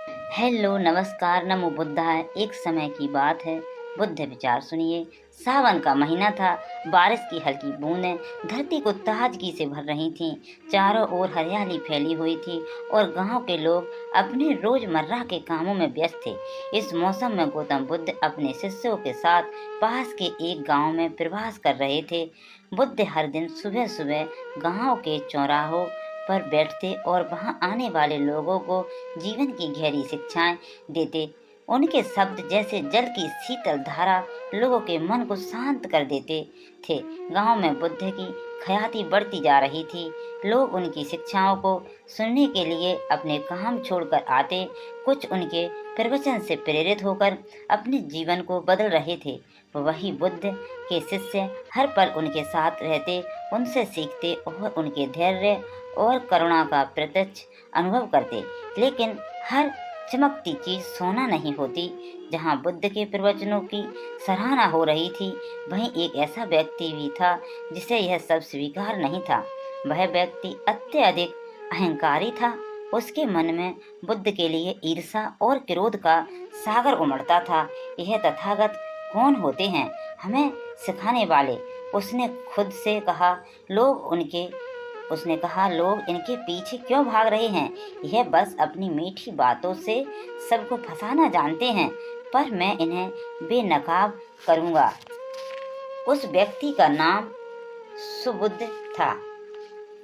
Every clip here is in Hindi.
हेलो, नमस्कार, नमो बुद्धाय। एक समय की बात है, बुद्ध विचार सुनिए। सावन का महीना था, बारिश की हल्की बूंदें धरती को ताजगी से भर रही थीं। चारों ओर हरियाली फैली हुई थी और गांव के लोग अपने रोजमर्रा के कामों में व्यस्त थे। इस मौसम में गौतम बुद्ध अपने शिष्यों के साथ पास के एक गांव में प्रवास कर रहे थे। बुद्ध हर दिन सुबह सुबह गांव के चौराहों पर बैठते और वहां आने वाले लोगों को जीवन की गहरी शिक्षाएं देते। उनके शब्द जैसे जल की शीतल धारा लोगों के मन को शांत कर देते थे। गांव में बुद्ध की ख्याति बढ़ती जा रही थी। लोग उनकी शिक्षाओं को सुनने के लिए अपने काम छोड़कर आते। कुछ उनके प्रवचन से प्रेरित होकर अपने जीवन को बदल रहे थे। वही बुद्ध के शिष्य हर पल उनके साथ रहते, उनसे सीखते और उनके धैर्य और करुणा का प्रत्यक्ष अनुभव करते। लेकिन हर चमकती चीज सोना नहीं होती। जहाँ बुद्ध के प्रवचनों की सराहना हो रही थी, वहीं एक ऐसा व्यक्ति भी था जिसे यह सब स्वीकार नहीं था। वह व्यक्ति अत्यधिक अहंकारी था। उसके मन में बुद्ध के लिए ईर्ष्या और क्रोध का सागर उमड़ता था। यह तथागत कौन होते हैं, हमें सिखाने वाले? उसने खुद से कहा, लोग इनके पीछे क्यों भाग रहे हैं? यह बस अपनी मीठी बातों से सबको फंसाना जानते हैं, पर मैं इन्हें बेनकाब करूंगा। उस व्यक्ति का नाम सुबुद्ध था।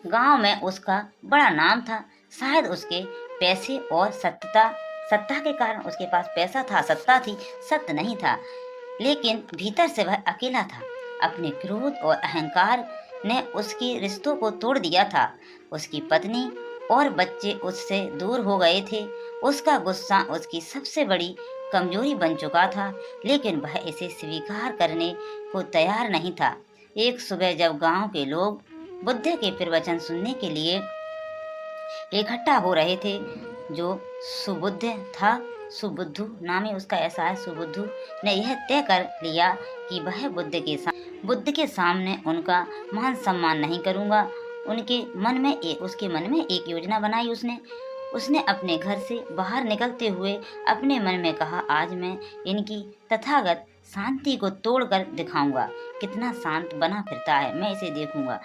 गांव में उसका बड़ा नाम था। शायद उसके पैसे और सत्ता के कारण उसके पास पैसा था, सत्ता थी, सत्य नहीं था। लेकिन भीतर से वह अकेला था। अपने क्रोध और अहंकार ने उसके रिश्तों को तोड़ दिया था। उसकी पत्नी और बच्चे उससे दूर हो गए थे। उसका गुस्सा उसकी सबसे बड़ी कमजोरी बन चुका था, लेकिन वह इसे स्वीकार करने को तैयार नहीं था। एक सुबह जब गांव के लोग बुद्ध के प्रवचन सुनने के लिए इकट्ठा हो रहे थे, जो सुबुद्ध था, सुबुद्धू नामी उसका ऐसा है, सुबुद्धू ने यह तय कर लिया कि वह बुद्ध के सामने उनका मान सम्मान नहीं करूंगा। उसके मन में एक योजना बनाई। उसने अपने घर से बाहर निकलते हुए अपने मन में कहा, आज मैं इनकी तथागत शांति को तोड़कर दिखाऊंगा। कितना शांत बना फिरता है, मैं इसे देखूंगा।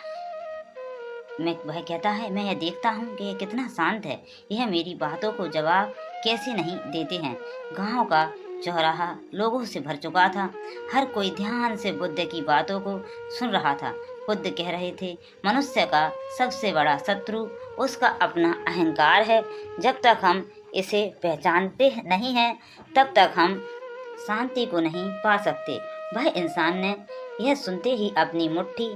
वह कहता है, मैं यह देखता हूँ कि यह कितना शांत है। यह मेरी बातों को जवाब कैसे नहीं देते हैं। गांव का चौराहा लोगों से भर चुका था। हर कोई ध्यान से बुद्ध की बातों को सुन रहा था। बुद्ध कह रहे थे, मनुष्य का सबसे बड़ा शत्रु उसका अपना अहंकार है। जब तक हम इसे पहचानते नहीं हैं, तब तक हम शांति को नहीं पा सकते। वह इंसान ने यह सुनते ही अपनी मुट्ठी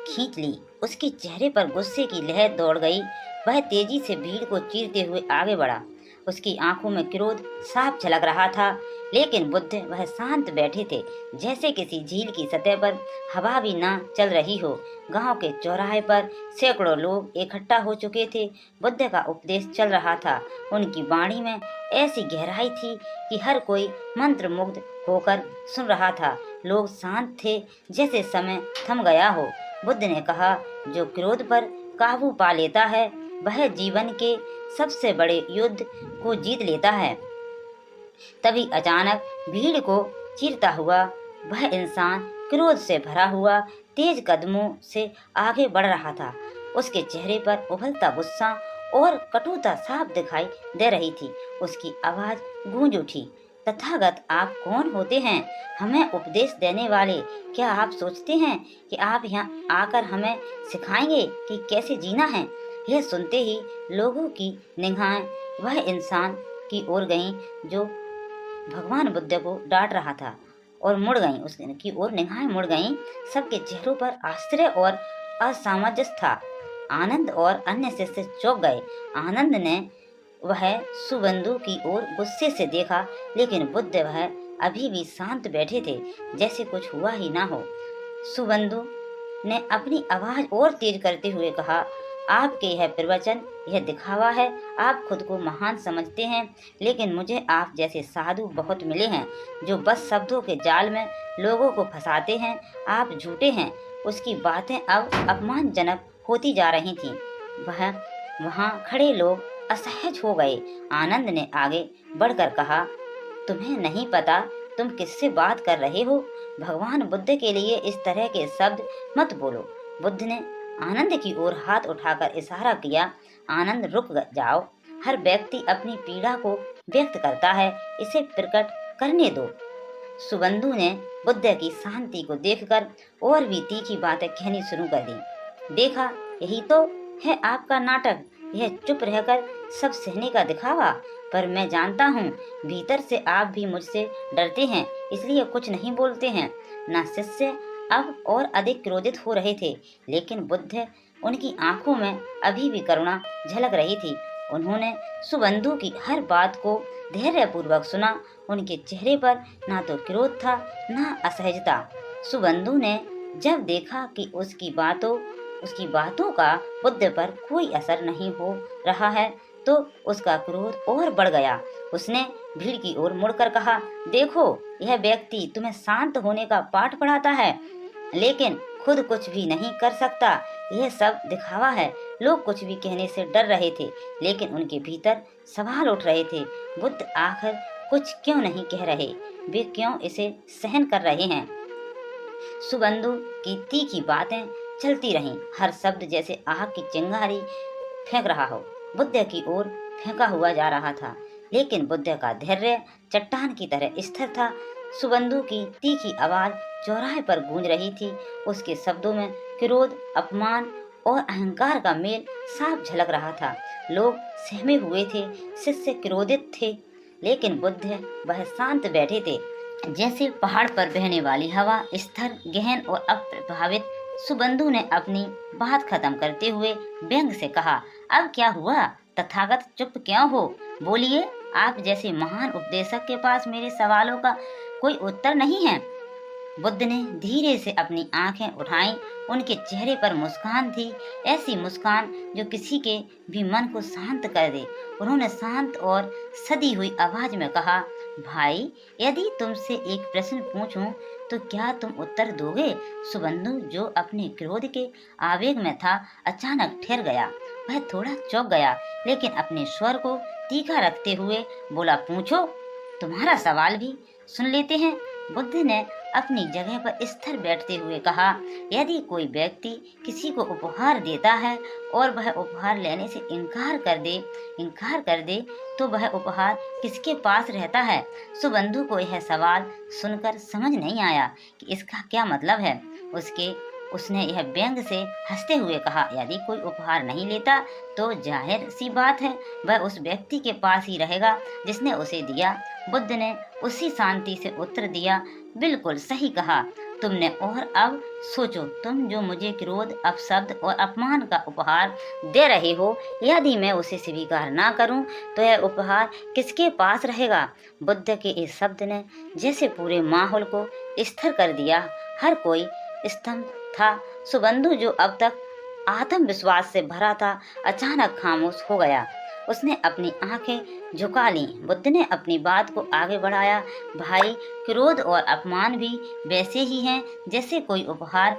खींच ली। उसके चेहरे पर गुस्से की लहर दौड़ गई। वह तेजी से भीड़ को चीरते हुए आगे बढ़ा। उसकी आंखों में क्रोध साफ झलक रहा था, लेकिन बुद्ध वह शांत बैठे थे, जैसे किसी झील की सतह पर हवा भी ना चल रही हो। गांव के चौराहे पर सैकड़ों लोग इकट्ठा हो चुके थे। बुद्ध का उपदेश चल रहा था। उनकी वाणी में ऐसी गहराई थी कि हर कोई मंत्रमुग्ध होकर सुन रहा था। लोग शांत थे, जैसे समय थम गया हो। बुद्ध ने कहा, जो क्रोध पर काबू पा लेता है, वह जीवन के सबसे बड़े युद्ध को जीत लेता है। तभी अचानक भीड़ को चीरता हुआ वह इंसान क्रोध से भरा हुआ तेज कदमों से आगे बढ़ रहा था। उसके चेहरे पर उबलता गुस्सा और कटुता साफ दिखाई दे रही थी। उसकी आवाज गूंज उठी, तथागत आप कौन होते हैं, हमें उपदेश देने वाले? क्या आप सोचते हैं कि आप यहाँ आकर हमें सिखाएंगे कि कैसे जीना है? यह सुनते ही लोगों की निगाहें वह इंसान की ओर गईं जो भगवान बुद्ध को डांट रहा था और मुड़ गईं। उसकी ओर निगाहें मुड़ गईं। सबके चेहरों पर आश्चर्य और असामंजस्य था। आनंद और अन्य शिष्य चौंक गए। आनंद ने वह सुबंधु की ओर गुस्से से देखा, लेकिन बुद्ध वह अभी भी शांत बैठे थे, जैसे कुछ हुआ ही ना हो। सुबंधु ने अपनी आवाज और तेज करते हुए कहा, आपके यह प्रवचन, यह दिखावा है। आप खुद को महान समझते हैं, लेकिन मुझे आप जैसे साधु बहुत मिले हैं, जो बस शब्दों के जाल में लोगों को फंसाते हैं। आप झूठे हैं। उसकी बातें अब अपमानजनक होती जा रही थीं। वहाँ खड़े लोग असहज हो गए। आनंद ने आगे बढ़कर कहा, तुम्हें नहीं पता तुम किससे बात कर रहे हो? भगवान बुद्ध के लिए इस तरह के शब्द मत बोलो। बुद्ध ने आनंद की ओर हाथ उठाकर इशारा किया, आनंद रुक जाओ। हर व्यक्ति अपनी पीड़ा को व्यक्त करता है, इसे प्रकट करने दो। सुबंधु ने बुद्ध की शांति को देखकर और भी तीखी बातें कहनी शुरू कर दी। देखा, यही तो है आपका नाटक, यह चुप रहकर सब सहने का दिखावा। पर मैं जानता हूँ भीतर से आप भी मुझसे डरते हैं, इसलिए कुछ नहीं बोलते हैं। ना शिष्य अब और अधिक क्रोधित हो रहे थे, लेकिन बुद्ध, उनकी आंखों में अभी भी करुणा झलक रही थी। उन्होंने सुबंधु की हर बात को धैर्यपूर्वक सुना। उनके चेहरे पर ना तो क्रोध था, ना असहजता। सुबंधु ने जब देखा कि उसकी बातों का बुद्ध पर कोई असर नहीं हो रहा है, तो उसका क्रोध और बढ़ गया। उसने भीड़ की ओर मुड़कर कहा, देखो, यह व्यक्ति तुम्हें शांत होने का पाठ पढ़ाता है, लेकिन खुद कुछ भी नहीं कर सकता। यह सब दिखावा है। लोग कुछ भी कहने से डर रहे थे, लेकिन उनके भीतर सवाल उठ रहे थे। बुद्ध आखिर कुछ क्यों नहीं कह रहे? वे क्यों इसे सहन कर रहे हैं? सुबंधु की तीखी बातें चलती रहीं, हर शब्द जैसे आग की चिंगारी फेंक रहा हो। बुद्ध की ओर फेंका हुआ जा रहा था, लेकिन बुद्ध का धैर्य चट्टान की तरह स्थिर था। सुबंधु की तीखी आवाज चौराहे पर गूंज रही थी। उसके शब्दों में क्रोध, अपमान और अहंकार का मेल साफ झलक रहा था। लोग सहमे हुए थे, शिष्य क्रोधित थे, लेकिन बुद्ध वह शांत बैठे थे, जैसे पहाड़ पर बहने वाली हवा, स्थिर, गहन और अप्रभावित। सुबंधु ने अपनी बात खत्म करते हुए व्यंग से कहा, अब क्या हुआ? तथागत चुप क्यों हो? बोलिए, आप जैसे महान उपदेशक के पास मेरे सवालों का कोई उत्तर नहीं है। बुद्ध ने धीरे से अपनी आंखें उठाईं। उनके चेहरे पर मुस्कान थी, ऐसी मुस्कान जो किसी के भी मन को शांत कर दे। उन्होंने शांत और सदी हुई आवाज में कहा, भाई, यदि तुमसे एक प्रश्न पूछूं तो क्या तुम उत्तर दोगे? सुबंधु, जो अपने क्रोध के आवेग में था, अचानक ठहर गया। वह थोड़ा चौंक गया, लेकिन अपने स्वर को तीखा रखते हुए बोला, पूछो, तुम्हारा सवाल भी सुन लेते हैं। बुद्ध ने अपनी जगह पर स्थिर बैठते हुए कहा, यदि कोई व्यक्ति किसी को उपहार देता है और वह उपहार लेने से इनकार कर दे तो वह उपहार किसके पास रहता है? सुबंधु को यह सवाल सुनकर समझ नहीं आया कि इसका क्या मतलब है। उसने यह व्यंग से हंसते हुए कहा, यदि कोई उपहार नहीं लेता तो जाहिर सी बात है वह उस व्यक्ति के पास ही रहेगा जिसने उसे दिया। बुद्ध ने उसी शांति से उत्तर दिया, बिल्कुल सही कहा तुमने। और अब सोचो, तुम जो मुझे क्रोध, अपशब्द और अपमान का उपहार दे रहे हो, यदि मैं उसे स्वीकार ना करूं तो यह उपहार किसके पास रहेगा? बुद्ध के इस शब्द ने जैसे पूरे माहौल को स्थिर कर दिया। हर कोई स्तब्ध था। सुबंधु, जो अब तक आत्मविश्वास से भरा था, अचानक खामोश हो गया। उसने अपनी आंखें झुका लीं। बुद्ध ने अपनी बात को आगे बढ़ाया, भाई, क्रोध और अपमान भी वैसे ही हैं जैसे कोई उपहार।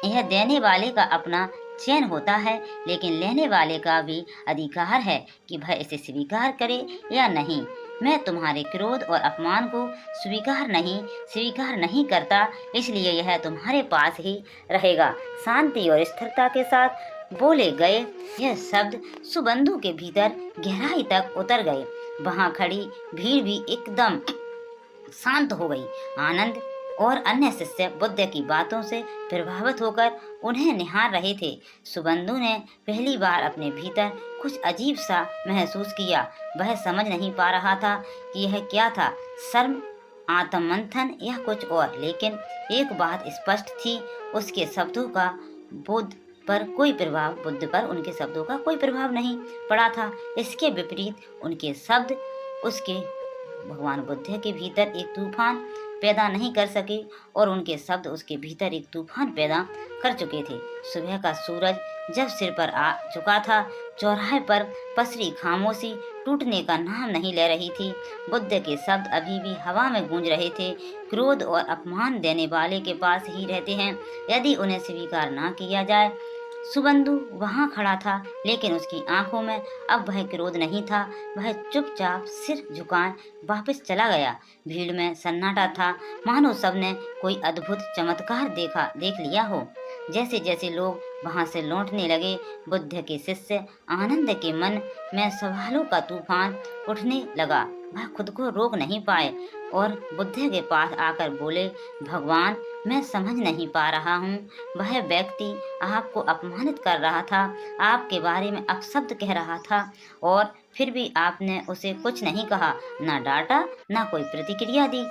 यह देने वाले का अपना चयन होता है, लेकिन लेने वाले का भी अधिकार है कि वह इसे स्वीकार करे या नहीं। मैं तुम्हारे क्रोध और अपमान को स्वीकार नहीं करता, इसलिए यह तुम्हारे पास ही रहेगा। शांति और स्थिरता के साथ बोले गए यह शब्द सुबंधु के भीतर गहराई तक उतर गए। वहां खड़ी भीड़ भी एकदम शांत हो गई। आनंद और अन्य शिष्य बुद्ध की बातों से प्रभावित होकर उन्हें निहार रहे थे। सुबंधु ने पहली बार अपने भीतर कुछ अजीब सा महसूस किया। वह समझ नहीं पा रहा था कि यह क्या था, शर्म, आत्ममंथन या कुछ और। लेकिन एक बात स्पष्ट थी, उसके शब्दों का बुद्ध पर उनके शब्दों का कोई प्रभाव नहीं पड़ा था। इसके विपरीत उनके शब्द उसके भगवान बुद्ध के भीतर एक तूफान पैदा नहीं कर सके और उनके शब्द उसके भीतर एक तूफान पैदा कर चुके थे। सुबह का सूरज जब सिर पर आ चुका था, चौराहे पर पसरी खामोशी टूटने का नाम नहीं ले रही थी। बुद्ध के शब्द अभी भी हवा में गूंज रहे थे, क्रोध और अपमान देने वाले के पास ही रहते हैं यदि उन्हें स्वीकार ना किया जाए। सुबंधु वहाँ खड़ा था, लेकिन उसकी आंखों में अब वह क्रोध नहीं था। वह चुपचाप सिर झुकाए वापस चला गया। भीड़ में सन्नाटा था, मानो सबने कोई अद्भुत चमत्कार देख लिया हो। जैसे जैसे लोग वहां से लौटने लगे, बुद्ध के शिष्य आनंद के मन में सवालों का तूफान उठने लगा। वह खुद को रोक नहीं पाए और बुद्ध के पास आकर बोले, भगवान, मैं समझ नहीं पा रहा हूँ। वह व्यक्ति आपको अपमानित कर रहा था, आपके बारे में अपशब्द कह रहा था, और फिर भी आपने उसे कुछ नहीं कहा, ना डांटा, ना कोई प्रतिक्रिया दी।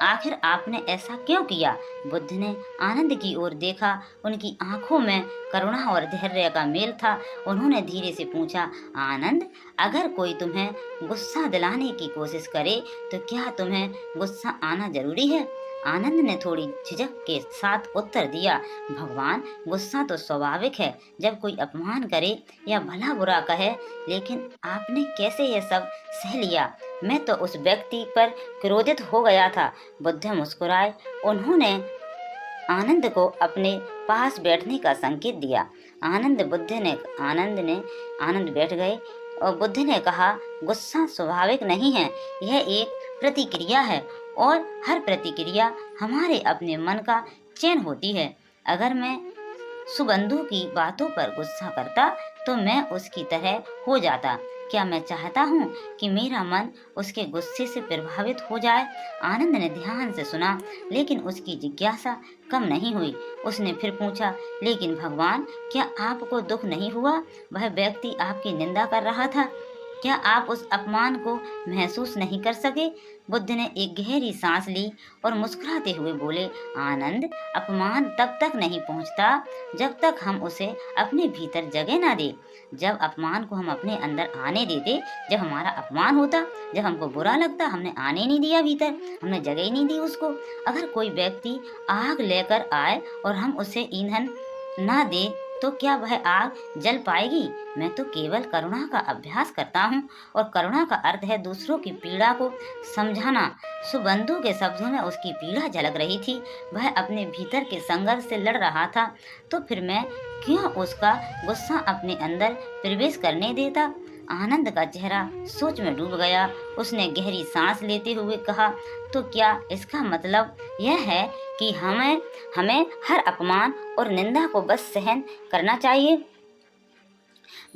आखिर आपने ऐसा क्यों किया? बुद्ध ने आनंद की ओर देखा। उनकी आंखों में करुणा और धैर्य का मेल था। उन्होंने धीरे से पूछा, आनंद, अगर कोई तुम्हें गुस्सा दिलाने की कोशिश करे तो क्या तुम्हें गुस्सा आना जरूरी है? आनंद ने थोड़ी झिझक के साथ उत्तर दिया, भगवान, गुस्सा तो स्वाभाविक है जब कोई अपमान करे या भला बुरा कहे, लेकिन आपने कैसे यह सब सह लिया? मैं तो उस व्यक्ति पर क्रोधित हो गया था। बुद्ध मुस्कुराए। उन्होंने आनंद को अपने पास बैठने का संकेत दिया। आनंद बैठ गए और बुद्ध ने कहा, गुस्सा स्वाभाविक नहीं है, यह एक प्रतिक्रिया है और हर प्रतिक्रिया हमारे अपने मन का चयन होती है। अगर मैं सुबंधु की बातों पर गुस्सा करता तो मैं उसकी तरह हो जाता। क्या मैं चाहता हूँ कि मेरा मन उसके गुस्से से प्रभावित हो जाए? आनंद ने ध्यान से सुना, लेकिन उसकी जिज्ञासा कम नहीं हुई। उसने फिर पूछा, लेकिन भगवान, क्या आपको दुख नहीं हुआ? वह व्यक्ति आपकी निंदा कर रहा था, क्या आप उस अपमान को महसूस नहीं कर सके? बुद्ध ने एक गहरी सांस ली और मुस्कुराते हुए बोले, आनंद, अपमान तब तक नहीं पहुंचता जब तक हम उसे अपने भीतर जगह ना दे। जब अपमान को हम अपने अंदर आने देते, जब हमारा अपमान होता, जब हमको बुरा लगता, हमने आने नहीं दिया भीतर, हमने जगह ही नहीं दी उसको। अगर कोई व्यक्ति आग लेकर आए और हम उसे ईंधन ना दे तो क्या वह आग जल पाएगी? मैं तो केवल करुणा का अभ्यास करता हूँ, और करुणा का अर्थ है दूसरों की पीड़ा को समझाना। सुबंधु के शब्दों में उसकी पीड़ा झलक रही थी। वह अपने भीतर के संघर्ष से लड़ रहा था। तो फिर मैं क्यों उसका गुस्सा अपने अंदर प्रवेश करने देता? आनंद का चेहरा सोच में डूब गया। उसने गहरी सांस लेते हुए कहा, तो क्या इसका मतलब यह है कि हमें हर अपमान और निंदा को बस सहन करना चाहिए?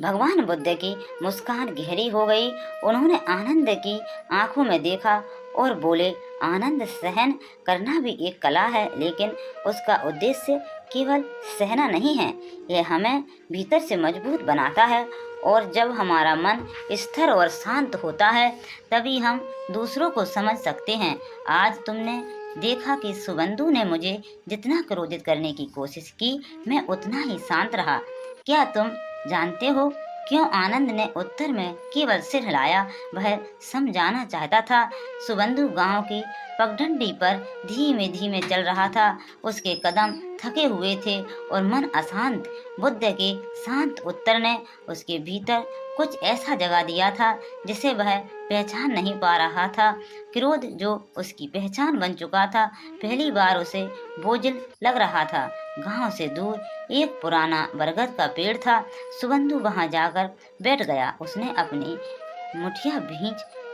भगवान बुद्ध की मुस्कान गहरी हो गई। उन्होंने आनंद की आंखों में देखा और बोले, आनंद, सहन करना भी एक कला है, लेकिन उसका उद्देश्य केवल सहना नहीं है, यह हमें भीतर से मजबूत बनाता है। और जब हमारा मन स्थिर और शांत होता है, तभी हम दूसरों को समझ सकते हैं। आज तुमने देखा कि सुबंधु ने मुझे जितना क्रोधित करने की कोशिश की, मैं उतना ही शांत रहा। क्या तुम जानते हो क्यों? आनंद ने उत्तर में केवल सिर हिलाया। वह समझाना चाहता था। सुबंधु गांव की पगडंडी पर धीमे धीमे चल रहा था। उसके कदम थके हुए थे और मन अशांत। बुद्ध के शांत उत्तर ने उसके भीतर कुछ ऐसा जगा दिया था जिसे वह पहचान नहीं पा रहा था। क्रोध जो उसकी पहचान बन चुका था, पहली बार उसे बोझिल लग रहा था। गांव से दूर एक पुराना बरगद का पेड़ था। सुबंधु वहां जाकर बैठ गया। उसने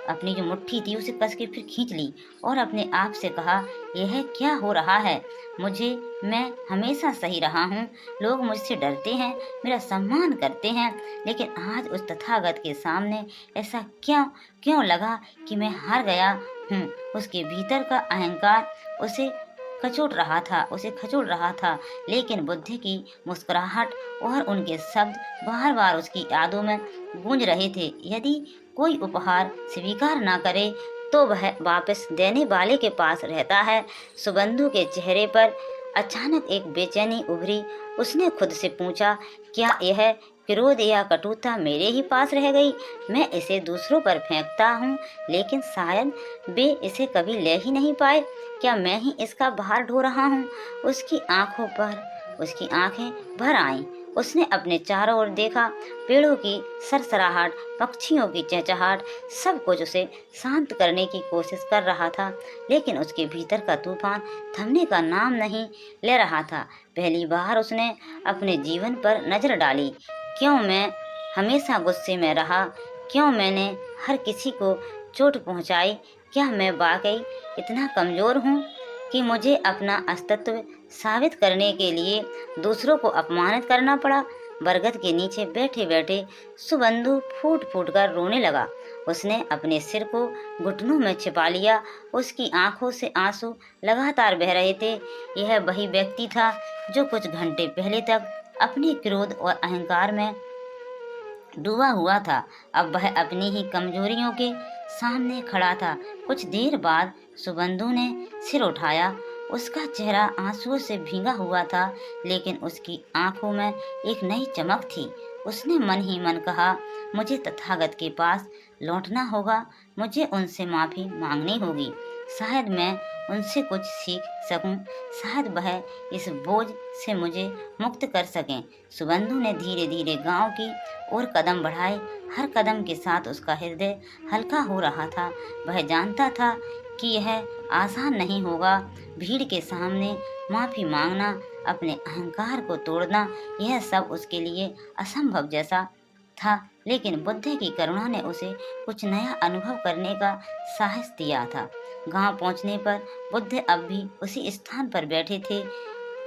अपनी जो मुट्ठी थी उसे कस के फिर खींच ली और अपने आप से कहा, यह क्या हो रहा है? मैं हमेशा सही रहा हूँ। लोग मुझसे डरते हैं, मेरा सम्मान करते हैं, लेकिन आज उस तथागत के सामने ऐसा क्यों लगा कि मैं हार गया हूँ? उसके भीतर का अहंकार उसे खचोट रहा था, लेकिन बुद्ध की मुस्कुराहट और उनके शब्द बार बार उसकी यादों में गूंज रहे थे। यदि कोई उपहार स्वीकार न करे तो वह वापस देने वाले के पास रहता है। सुबंधु के चेहरे पर अचानक एक बेचैनी उभरी। उसने खुद से पूछा, क्या यह क्रोध या कटुता मेरे ही पास रह गई? मैं इसे दूसरों पर फेंकता हूँ, लेकिन शायद वे इसे कभी ले ही नहीं पाए। क्या मैं ही इसका भार ढो रहा हूँ? उसकी आंखें भर आईं उसने अपने चारों ओर देखा। पेड़ों की सरसराहट, पक्षियों की चहचहाट, सब कुछ उसे शांत करने की कोशिश कर रहा था, लेकिन उसके भीतर का तूफान थमने का नाम नहीं ले रहा था। पहली बार उसने अपने जीवन पर नजर डाली। क्यों मैं हमेशा गुस्से में रहा? क्यों मैंने हर किसी को चोट पहुंचाई? क्या मैं वाकई इतना कमजोर हूँ कि मुझे अपना अस्तित्व साबित करने के लिए दूसरों को अपमानित करना पड़ा? बरगद के नीचे बैठे बैठे सुबंधु फूट फूट कर रोने लगा। उसने अपने सिर को घुटनों में छिपा लिया। उसकी आंखों से आंसू लगातार बह रहे थे। यह वही व्यक्ति था जो कुछ घंटे पहले तक अपने क्रोध और अहंकार में डूबा हुआ था। अब वह अपनी ही कमजोरियों के सामने खड़ा था। कुछ देर बाद सुबंधु ने सिर उठाया। उसका चेहरा आंसुओं से भीगा हुआ था, लेकिन उसकी आंखों में एक नई चमक थी। उसने मन ही मन कहा, मुझे तथागत के पास लौटना होगा, मुझे उनसे माफी मांगनी होगी। शायद मैं उनसे कुछ सीख सकूं, शायद वह इस बोझ से मुझे मुक्त कर सकें। सुबंधु ने धीरे धीरे गांव की ओर कदम बढ़ाए। हर कदम के साथ उसका हृदय हल्का हो रहा था। वह जानता था कि यह आसान नहीं होगा। भीड़ के सामने माफी मांगना, अपने अहंकार को तोड़ना, यह सब उसके लिए असंभव जैसा था, लेकिन बुद्ध की करुणा ने उसे कुछ नया अनुभव करने का साहस दिया था। गांव पहुंचने पर बुद्ध अब भी उसी स्थान पर बैठे थे।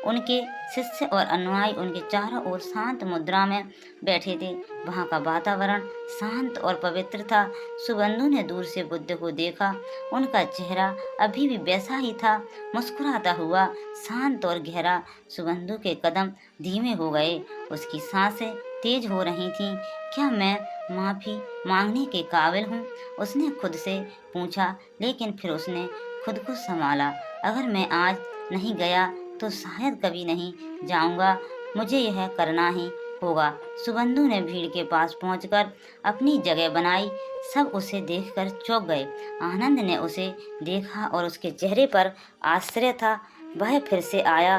उनके शिष्य और अनुयायी उनके चारों ओर शांत मुद्रा में बैठे थे। वहां का वातावरण शांत और पवित्र था। सुबंधु ने दूर से बुद्ध को देखा। उनका चेहरा अभी भी वैसा ही था, मुस्कुराता हुआ, शांत और गहरा। सुबंधु के कदम धीमे हो गए। उसकी सांसें तेज हो रही थीं। क्या मैं माफी मांगने के काबिल हूँ? उसने खुद से पूछा, लेकिन फिर उसने खुद को संभाला। अगर मैं आज नहीं गया तो शायद कभी नहीं जाऊंगा। मुझे यह करना ही होगा। सुबंधु ने भीड़ के पास पहुंचकर अपनी जगह बनाई। सब उसे देखकर चौंक गए। आनंद ने उसे देखा और उसके चेहरे पर आश्चर्य था। वह फिर से आया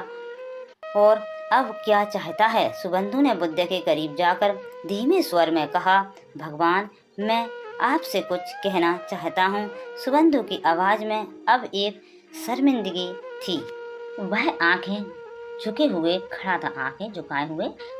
और अब क्या चाहता है? सुबंधु ने बुद्ध के करीब जाकर धीमे स्वर में कहा, भगवान, मैं आपसे कुछ कहना चाहता हूँ। सुबंधु की आवाज में अब एक शर्मिंदगी थी। वह आंखें झुकाए हुए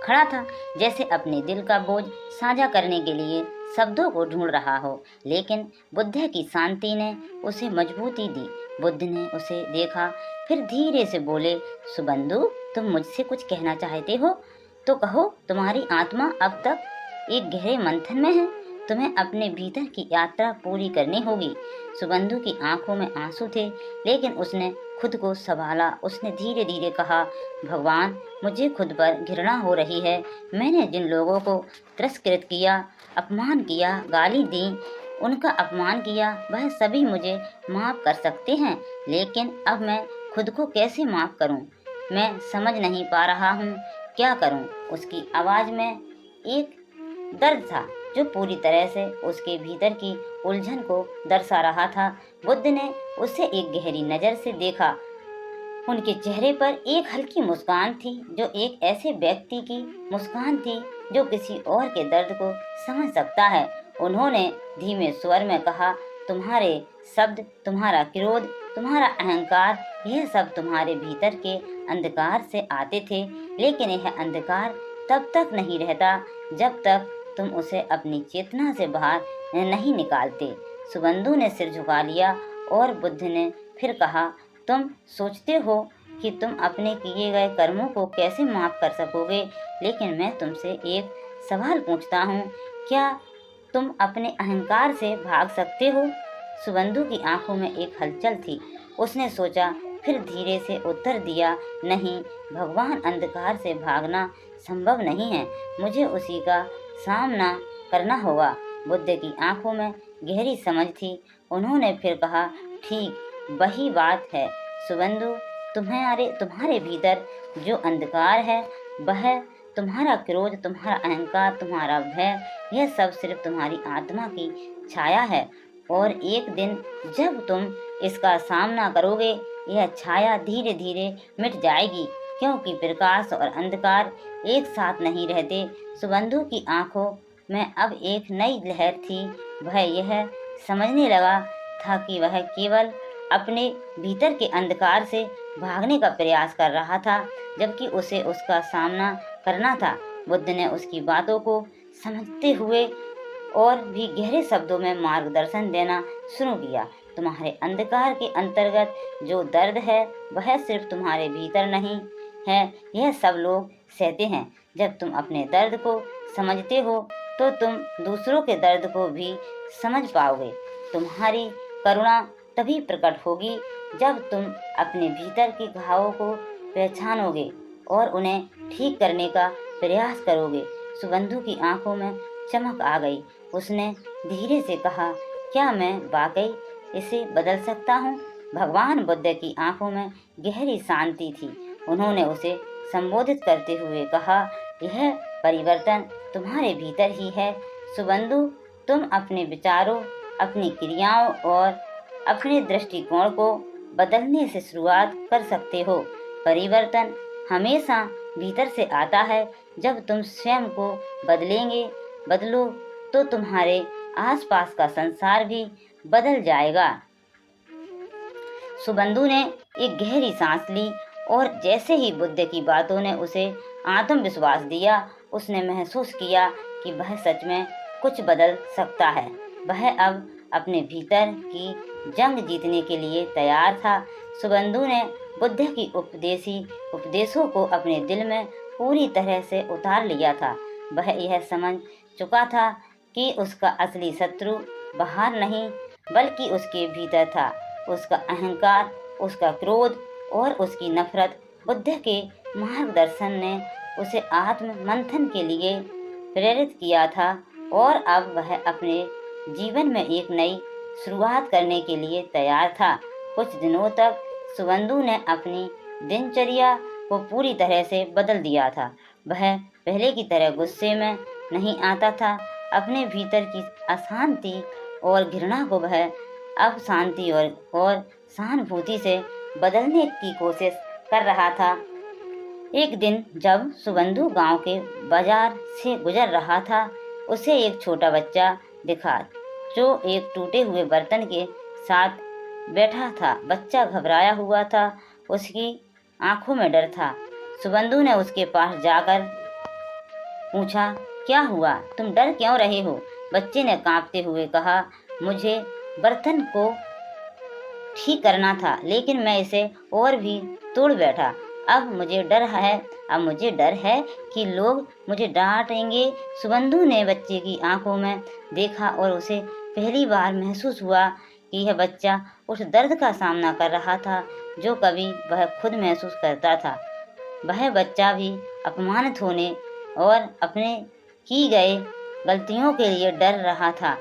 खड़ा था, जैसे अपने दिल का बोझ साझा करने के लिए शब्दों को ढूंढ रहा हो। लेकिन बुद्ध की शांति ने उसे मजबूती दी। बुद्ध ने उसे देखा, फिर धीरे से बोले, सुबंधु, तुम मुझसे कुछ कहना चाहते हो तो कहो। तुम्हारी आत्मा अब तक एक गहरे मंथन में है। तुम्हें अपने भीतर की यात्रा पूरी करनी होगी। सुबंधु की आंखों में आंसू थे, लेकिन उसने खुद को संभाला। उसने धीरे धीरे कहा, भगवान, मुझे खुद पर घृणा हो रही है। मैंने जिन लोगों को तिरस्कृत किया, अपमान किया, गाली दी, उनका अपमान किया, वह सभी मुझे माफ कर सकते हैं, लेकिन अब मैं खुद को कैसे माफ करूं? मैं समझ नहीं पा रहा हूं, क्या करूं? उसकी आवाज में एक दर्द था जो पूरी तरह से उसके भीतर की उलझन को दर्शा रहा था। बुद्ध ने उसे एक गहरी नजर से देखा। उनके चेहरे पर एक हल्की मुस्कान थी, जो एक ऐसे व्यक्ति की मुस्कान थी जो किसी और के दर्द को समझ सकता है। उन्होंने धीमे स्वर में कहा, तुम्हारे शब्द, तुम्हारा क्रोध, तुम्हारा अहंकार, यह सब तुम्हारे भीतर के अंधकार से आते थे, लेकिन यह अंधकार तब तक नहीं रहता जब तक तुम उसे अपनी चेतना से बाहर नहीं निकालते। सुबंधु ने सिर झुका लिया और बुद्ध ने फिर कहा, तुम सोचते हो कि तुम अपने किए गए कर्मों को कैसे माफ कर सकोगे, लेकिन मैं तुमसे एक सवाल पूछता हूँ, क्या तुम अपने अहंकार से भाग सकते हो? सुबंधु की आंखों में एक हलचल थी। उसने सोचा, फिर धीरे से उत्तर दिया, नहीं भगवान, अंधकार से भागना संभव नहीं है। मुझे उसी का सामना करना होगा। बुद्ध की आंखों में गहरी समझ थी। उन्होंने फिर कहा, ठीक वही बात है सुबंधु, तुम्हारे भीतर जो अंधकार है, वह तुम्हारा क्रोध, तुम्हारा अहंकार, तुम्हारा भय, यह सब सिर्फ तुम्हारी आत्मा की छाया है। और एक दिन जब तुम इसका सामना करोगे, यह छाया धीरे धीरे मिट जाएगी। क्योंकि प्रकाश और अंधकार एक साथ नहीं रहते। सुबंधु की आंखों में अब एक नई लहर थी। वह यह समझने लगा था कि वह केवल अपने भीतर के अंधकार से भागने का प्रयास कर रहा था, जबकि उसे उसका सामना करना था। बुद्ध ने उसकी बातों को समझते हुए और भी गहरे शब्दों में मार्गदर्शन देना शुरू किया। तुम्हारे अंधकार के अंतर्गत जो दर्द है वह सिर्फ तुम्हारे भीतर नहीं है, यह सब लोग सहते हैं। जब तुम अपने दर्द को समझते हो तो तुम दूसरों के दर्द को भी समझ पाओगे। तुम्हारी करुणा तभी प्रकट होगी जब तुम अपने भीतर के घावों को पहचानोगे और उन्हें ठीक करने का प्रयास करोगे। सुबंधु की आंखों में चमक आ गई। उसने धीरे से कहा, क्या मैं वाकई इसे बदल सकता हूँ? भगवान बुद्ध की आंखों में गहरी शांति थी। उन्होंने उसे संबोधित करते हुए कहा, यह परिवर्तन तुम्हारे भीतर ही है। सुबंधु, तुम अपने विचारों, अपनी क्रियाओं और अपने दृष्टिकोण को बदलने से शुरुआत कर सकते हो। परिवर्तन हमेशा भीतर से आता है। जब तुम स्वयं को बदलो तो तुम्हारे आसपास का संसार भी बदल जाएगा। सुबंधु ने एक गहरी सांस ली और जैसे ही बुद्ध की बातों ने उसे आत्मविश्वास दिया, उसने महसूस किया कि वह सच में कुछ बदल सकता है। वह अब अपने भीतर की जंग जीतने के लिए तैयार था। सुबंधु ने बुद्ध की उपदेशों को अपने दिल में पूरी तरह से उतार लिया था। वह यह समझ चुका था कि उसका असली शत्रु बाहर नहीं बल्कि उसके भीतर था। उसका अहंकार, उसका क्रोध और उसकी नफरत। बुद्ध के मार्गदर्शन ने उसे आत्म मंथन के लिए प्रेरित किया था और अब वह अपने जीवन में एक नई शुरुआत करने के लिए तैयार था। कुछ दिनों तक सुबंधु ने अपनी दिनचर्या को पूरी तरह से बदल दिया था। वह पहले की तरह गुस्से में नहीं आता था। अपने भीतर की अशांति और घृणा को वह अब शांति और सहानुभूति से बदलने की कोशिश कर रहा था। एक दिन जब सुबंधु गांव के बाजार से गुजर रहा था, उसे एक छोटा बच्चा दिखा जो एक टूटे हुए बर्तन के साथ बैठा था। बच्चा घबराया हुआ था, उसकी आंखों में डर था। सुबंधु ने उसके पास जाकर पूछा, क्या हुआ? तुम डर क्यों रहे हो? बच्चे ने कांपते हुए कहा, मुझे बर्तन को ठीक करना था, लेकिन मैं इसे और भी तोड़ बैठा। अब मुझे डर है कि लोग मुझे डांटेंगे। सुबंधु ने बच्चे की आंखों में देखा और उसे पहली बार महसूस हुआ कि यह बच्चा उस दर्द का सामना कर रहा था जो कभी वह खुद महसूस करता था। वह बच्चा भी अपमानित होने और अपने की गए गलतियों के लिए डर रहा था,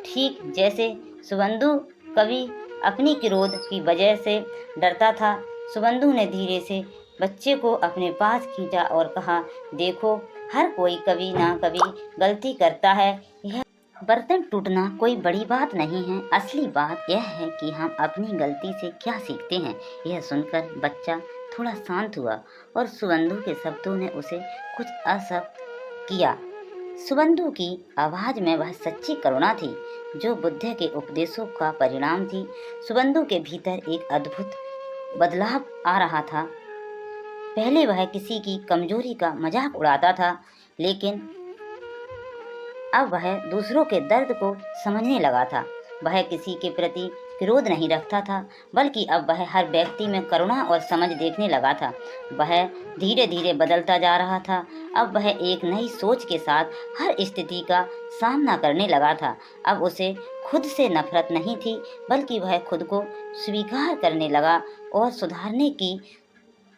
ठीक जैसे सुबंधु कभी अपनी क्रोध की वजह से डरता था। सुबंधु ने धीरे से बच्चे को अपने पास खींचा और कहा, देखो, हर कोई कभी ना कभी गलती करता है। यह बर्तन टूटना कोई बड़ी बात नहीं है। असली बात यह है कि हम अपनी गलती से क्या सीखते हैं। यह सुनकर बच्चा थोड़ा शांत हुआ और सुबंधु के शब्दों ने उसे कुछ असहज किया। सुबंधु की आवाज में वह सच्ची करुणा थी जो बुद्ध के उपदेशों का परिणाम थी। सुबंधु के भीतर एक अद्भुत बदलाव आ रहा था। पहले वह किसी की कमजोरी का मजाक उड़ाता था, लेकिन अब वह दूसरों के दर्द को समझने लगा था। वह किसी के प्रति क्रोध नहीं रखता था, बल्कि अब वह हर व्यक्ति में करुणा और समझ देखने लगा था। वह धीरे धीरे बदलता जा रहा था। अब वह एक नई सोच के साथ हर स्थिति का सामना करने लगा था। अब उसे खुद से नफरत नहीं थी, बल्कि वह खुद को स्वीकार करने लगा और सुधारने की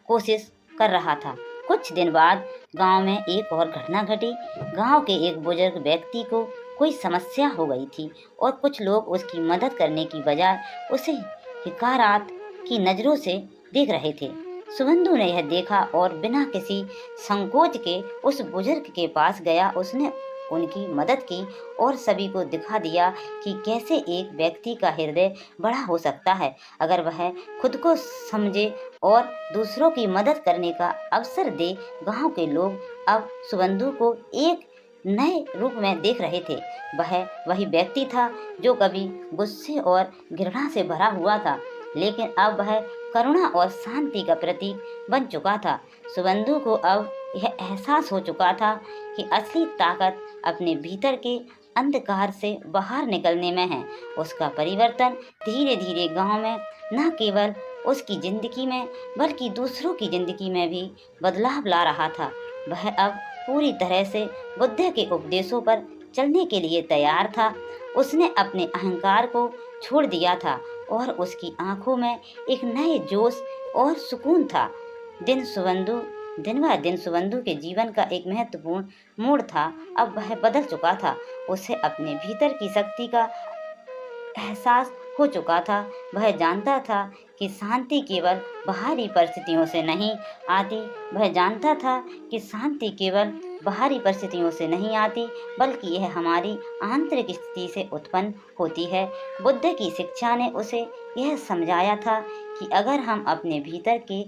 कोशिश कर रहा था। कुछ दिन बाद गांव में एक और घटना घटी। गांव के एक बुजुर्ग व्यक्ति को कोई समस्या हो गई थी और कुछ लोग उसकी मदद करने की बजाय उसे हिकारात की नज़रों से देख रहे थे। सुबंधु ने यह देखा और बिना किसी संकोच के उस बुजुर्ग के पास गया। उसने उनकी मदद की और सभी को दिखा दिया कि कैसे एक व्यक्ति का हृदय बड़ा हो सकता है अगर वह खुद को समझे और दूसरों की मदद करने का अवसर दे। गांव के लोग अब सुबंधु को एक नए रूप में देख रहे थे। वह वही व्यक्ति था जो कभी गुस्से और घृणा से भरा हुआ था, लेकिन अब वह करुणा और शांति का प्रतीक बन चुका था। सुबंधु को अब यह एहसास हो चुका था कि असली ताकत अपने भीतर के अंधकार से बाहर निकलने में है। उसका परिवर्तन धीरे धीरे गांव में न केवल उसकी जिंदगी में बल्कि दूसरों की जिंदगी में भी बदलाव ला रहा था। वह अब पूरी तरह से बुद्ध के उपदेशों पर चलने के लिए तैयार था। उसने अपने अहंकार को छोड़ दिया था और उसकी आंखों में एक नए जोश और सुकून था। दिन ब दिन सुबंधु के जीवन का एक महत्वपूर्ण मोड़ था। अब वह बदल चुका था। उसे अपने भीतर की शक्ति का एहसास हो चुका था। वह जानता था कि शांति केवल बाहरी परिस्थितियों से नहीं आती। वह जानता था कि शांति केवल बाहरी परिस्थितियों से नहीं आती, बल्कि यह हमारी आंतरिक स्थिति से उत्पन्न होती है। बुद्ध की शिक्षा ने उसे यह समझाया था कि अगर हम अपने भीतर के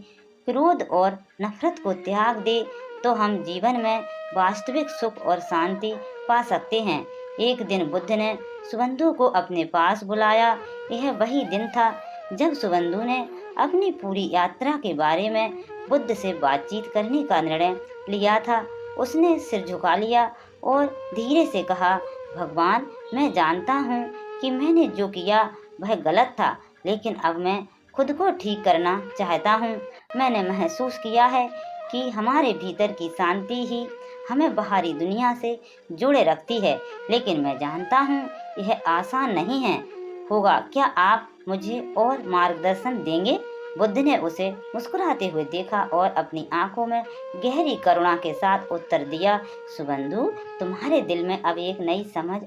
क्रोध और नफरत को त्याग दें, तो हम जीवन में वास्तविक सुख और शांति पा सकते हैं। एक दिन बुद्ध ने सुबंधु को अपने पास बुलाया। यह वही दिन था जब सुबंधु ने अपनी पूरी यात्रा के बारे में बुद्ध से बातचीत करने का निर्णय लिया था। उसने सिर झुका लिया और धीरे से कहा, भगवान, मैं जानता हूँ कि मैंने जो किया वह गलत था, लेकिन अब मैं खुद को ठीक करना चाहता हूँ। मैंने महसूस किया है कि हमारे भीतर की शांति ही हमें बाहरी दुनिया से जोड़े रखती है, लेकिन मैं जानता हूँ यह आसान नहीं है होगा। क्या आप मुझे और मार्गदर्शन देंगे? बुद्ध ने उसे मुस्कुराते हुए देखा और अपनी आंखों में गहरी करुणा के साथ उत्तर दिया, सुबंधु, तुम्हारे दिल में अब एक नई समझ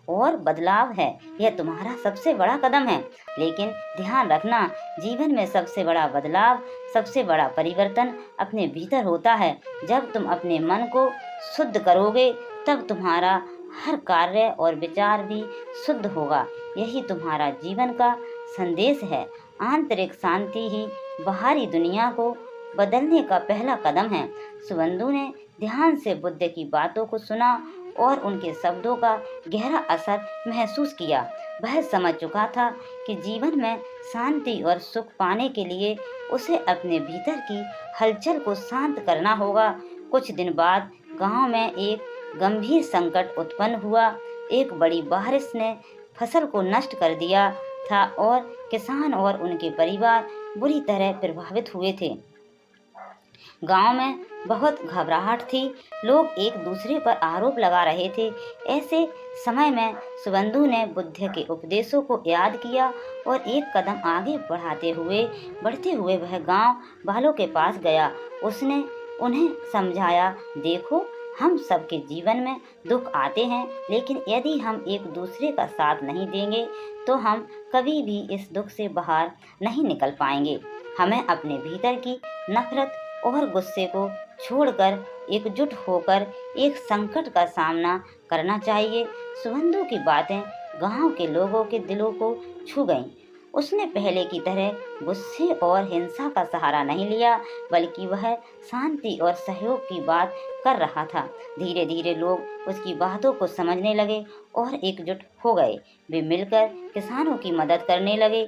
और बदलाव है। यह तुम्हारा सबसे बड़ा कदम है, लेकिन ध्यान रखना, जीवन में सबसे बड़ा बदलाव, सबसे बड़ा परिवर्तन अपने भीतर होता है। जब तुम अपने मन को शुद्ध करोगे, तब तुम्हारा हर कार्य और विचार भी शुद्ध होगा। यही तुम्हारा जीवन का संदेश है। आंतरिक शांति ही बाहरी दुनिया को बदलने का पहला कदम है। सुबंधु ने ध्यान से बुद्ध की बातों को सुना और उनके शब्दों का गहरा असर महसूस किया। वह समझ चुका था कि जीवन में शांति और सुख पाने के लिए उसे अपने भीतर की हलचल को शांत करना होगा। कुछ दिन बाद गांव में एक गंभीर संकट उत्पन्न हुआ। एक बड़ी बारिश ने फसल को नष्ट कर दिया था और किसान और उनके परिवार बुरी तरह प्रभावित हुए थे। गांव में बहुत घबराहट थी। लोग एक दूसरे पर आरोप लगा रहे थे। ऐसे समय में सुबंधु ने बुद्ध के उपदेशों को याद किया और एक कदम आगे बढ़ते हुए वह गांव वालों के पास गया। उसने उन्हें समझाया, देखो, हम सबके जीवन में दुख आते हैं, लेकिन यदि हम एक दूसरे का साथ नहीं देंगे तो हम कभी भी इस दुख से बाहर नहीं निकल पाएंगे। हमें अपने भीतर की नफरत और गुस्से को छोड़कर एकजुट होकर एक संकट का सामना करना चाहिए। सुबंधु की बातें गांव के लोगों के दिलों को छू गईं। उसने पहले की तरह गुस्से और हिंसा का सहारा नहीं लिया, बल्कि वह शांति और सहयोग की बात कर रहा था। धीरे धीरे लोग उसकी बातों को समझने लगे और एकजुट हो गए। वे मिलकर किसानों की मदद करने लगे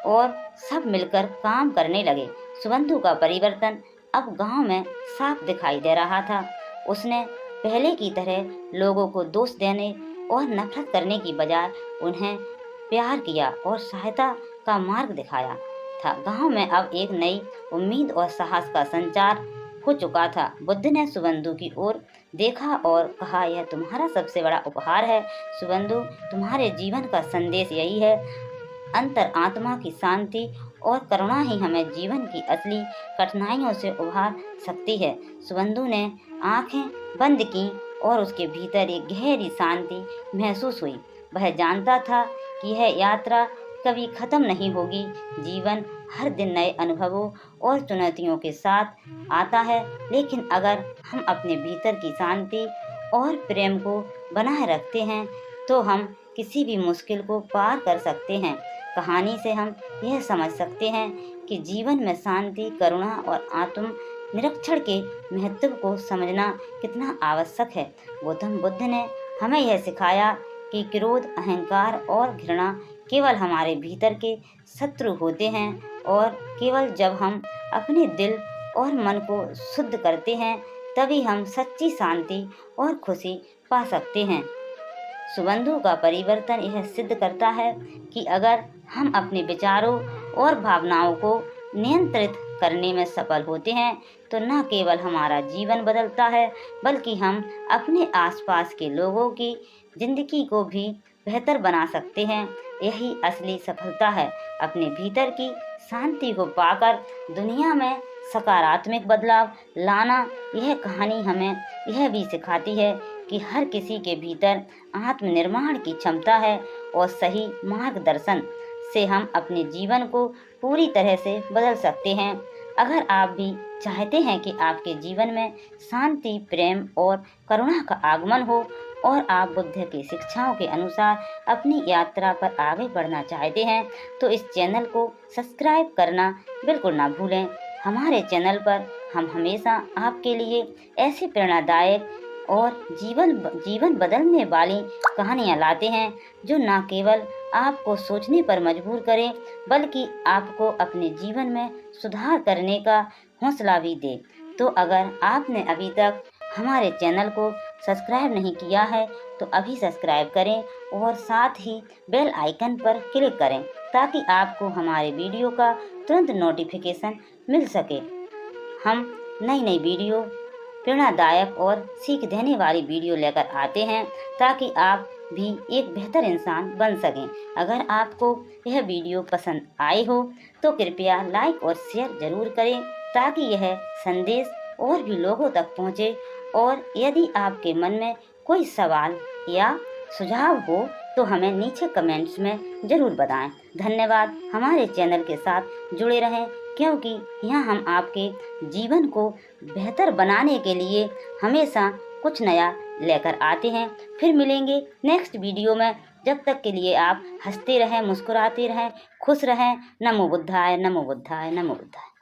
और सब मिलकर काम करने लगे। सुबंधु का परिवर्तन अब गांव में साफ दिखाई दे रहा था। उसने पहले की तरह लोगों को दोष देने और नफरत करने की बजाय उन्हें प्यार किया और सहायता का मार्ग दिखाया था। गांव में अब एक नई उम्मीद और साहस का संचार हो चुका था। बुद्ध ने सुबंधु की ओर देखा और कहा, यह तुम्हारा सबसे बड़ा उपहार है। सुबंधु, तुम्हारे जीवन का संदेश यही है, अंतर आत्मा की शांति और करुणा ही हमें जीवन की असली कठिनाइयों से उभार सकती है। सुबंधु ने आंखें बंद की और उसके भीतर एक गहरी शांति महसूस हुई। वह जानता था कि यह यात्रा कभी खत्म नहीं होगी। जीवन हर दिन नए अनुभवों और चुनौतियों के साथ आता है, लेकिन अगर हम अपने भीतर की शांति और प्रेम को बनाए रखते हैं तो हम किसी भी मुश्किल को पार कर सकते हैं। कहानी से हम यह समझ सकते हैं कि जीवन में शांति, करुणा और आत्म निरीक्षण के महत्व को समझना कितना आवश्यक है। गौतम बुद्ध ने हमें यह सिखाया कि क्रोध, अहंकार और घृणा केवल हमारे भीतर के शत्रु होते हैं और केवल जब हम अपने दिल और मन को शुद्ध करते हैं तभी हम सच्ची शांति और खुशी पा सकते हैं। सुबंधु का परिवर्तन यह सिद्ध करता है कि अगर हम अपने विचारों और भावनाओं को नियंत्रित करने में सफल होते हैं तो न केवल हमारा जीवन बदलता है बल्कि हम अपने आसपास के लोगों की जिंदगी को भी बेहतर बना सकते हैं। यही असली सफलता है, अपने भीतर की शांति को पाकर दुनिया में सकारात्मक बदलाव लाना। यह कहानी हमें यह भी सिखाती है कि हर किसी के भीतर आत्मनिर्माण की क्षमता है और सही मार्गदर्शन से हम अपने जीवन को पूरी तरह से बदल सकते हैं। अगर आप भी चाहते हैं कि आपके जीवन में शांति, प्रेम और करुणा का आगमन हो और आप बुद्ध की शिक्षाओं के अनुसार अपनी यात्रा पर आगे बढ़ना चाहते हैं तो इस चैनल को सब्सक्राइब करना बिल्कुल ना भूलें। हमारे चैनल पर हम हमेशा आपके लिए ऐसी प्रेरणादायक और जीवन बदलने वाली कहानियाँ लाते हैं जो न केवल आपको सोचने पर मजबूर करें बल्कि आपको अपने जीवन में सुधार करने का हौसला भी दे। तो अगर आपने अभी तक हमारे चैनल को सब्सक्राइब नहीं किया है तो अभी सब्सक्राइब करें और साथ ही बेल आइकन पर क्लिक करें ताकि आपको हमारे वीडियो का तुरंत नोटिफिकेशन मिल सके। हम नई वीडियो, प्रेरणादायक और सीख देने वाली वीडियो लेकर आते हैं ताकि आप भी एक बेहतर इंसान बन सकें। अगर आपको यह वीडियो पसंद आए हो तो कृपया लाइक और शेयर जरूर करें ताकि यह संदेश और भी लोगों तक पहुंचे। और यदि आपके मन में कोई सवाल या सुझाव हो तो हमें नीचे कमेंट्स में ज़रूर बताएं। धन्यवाद। हमारे चैनल के साथ जुड़े रहें क्योंकि यहाँ हम आपके जीवन को बेहतर बनाने के लिए हमेशा कुछ नया लेकर आते हैं। फिर मिलेंगे नेक्स्ट वीडियो में। जब तक के लिए आप हंसते रहें, मुस्कुराते रहें, खुश रहें। नमो बुद्धाय, नमो बुद्धाय, नमो बुद्धाय।